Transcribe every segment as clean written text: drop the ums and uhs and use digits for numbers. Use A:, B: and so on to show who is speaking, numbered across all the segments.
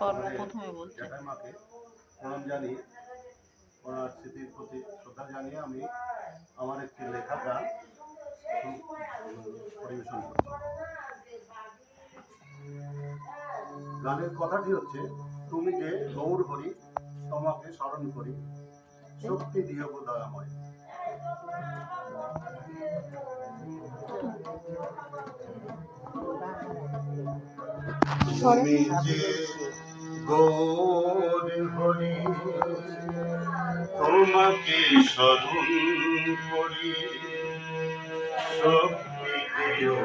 A: সর্বপ্রথমে বলছে
B: জ্যাঠাইমাকে প্রণাম জানিয়ে ওনার স্মৃতির প্রতি শ্রদ্ধা জানিয়ে আমি আমার একটি লেখা গান পরিবেশন করছি। গানের কথাটি হচ্ছে, তুমি যে গৌর হরি তোমাকে স্মরণ করি, শক্তি দিও গো দয়াময়। তুমি যে গৌর হরি তোমাকে স্মরণ করি, শক্তি দিও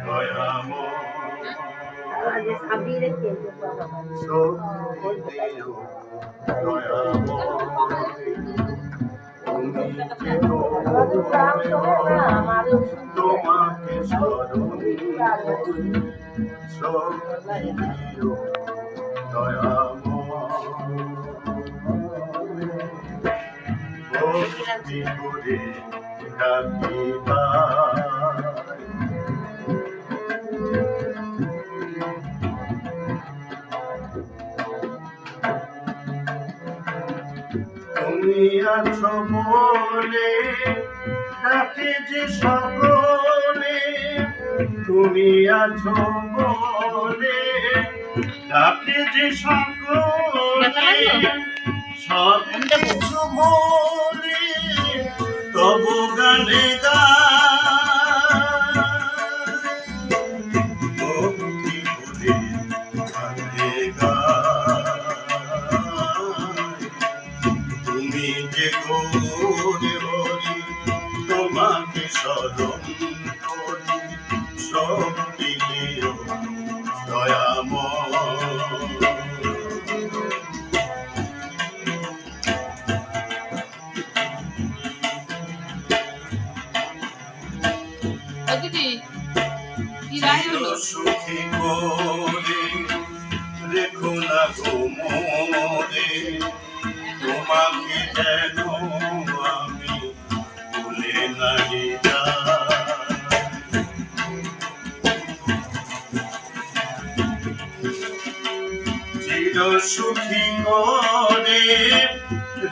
B: দয়াময়। শক্তি দিও দয়াময়। তুমি যে গৌর তোমাকে স্মরণ করি, শক্তি দিও দয়াময়। ভক্তি করে ডাকি পাই, তুমি আছো বলে ডাকে যে সকলে, তুমি আছো বলে ডাকে যে সকলে, সব কিছু বলে তবু গানে গায়, ভক্তি করে গানে গায়। তুমি যে গৌর হরি তোমাকে স্মরণ করি, শক্তি দিও দয়াময়। সুখী করে রেখো না গো মোরে, তোমাকে যেন আমি ভুলে নাই যাই। চির সুখী করে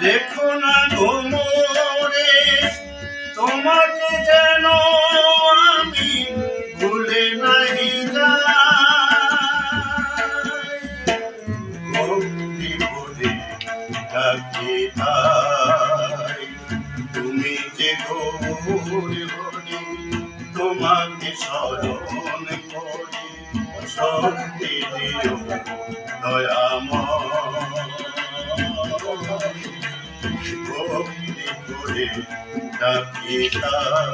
B: রেখো না গো মোরে, তোমাকে যেন আমি ভুলে নাই যাই। ভক্তি করে ডাকি তাই, তুমি যে গৌর হরি তোমাকে স্মরণ করি, শক্তি দিও দয়াময়। ভক্তি করে ডাকি তাই।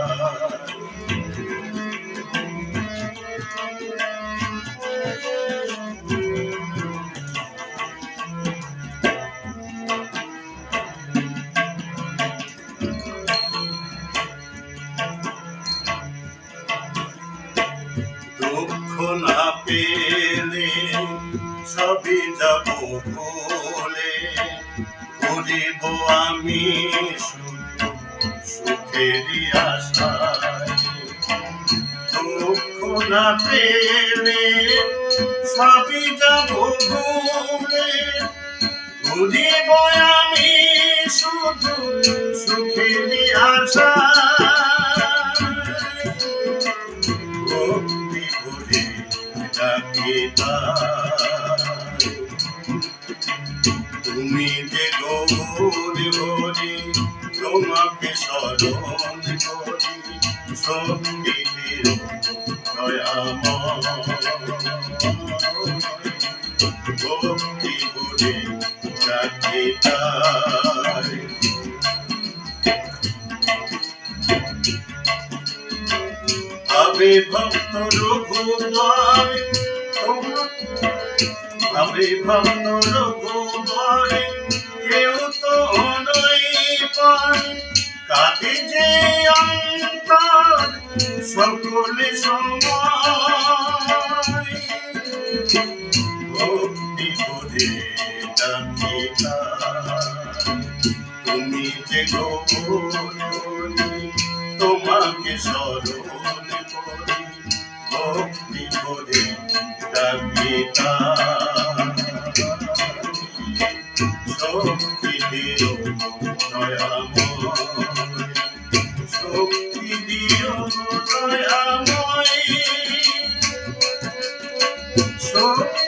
B: দুঃখ না পেলে সবই যাব ভুলে, করিব আমি শুধু সুখেরই আশায়। দুঃখ না পেলে সবই যাব ভুলে, করিব আমি শুধু সুখেরই আশায়। ভক্তি করে ডাকি তাই, তুমি যে গৌর হরি তোমাকে স্মরণ করি, শক্তি দিও দয়াময়। ভক্তি করে ডাকি তাই। আবে ভক্ত রঘুবরে, আবে ভক্ত রঘুবরে, কেউ তো নই পারে, কাঁদে যে অন্তর সকলে সময়। ভক্তি করে ডাকি তাই, তুমি যে গৌর হরি তোমাকে স্মরণ করি, ভক্তি করে ডাকি তাই। শক্তি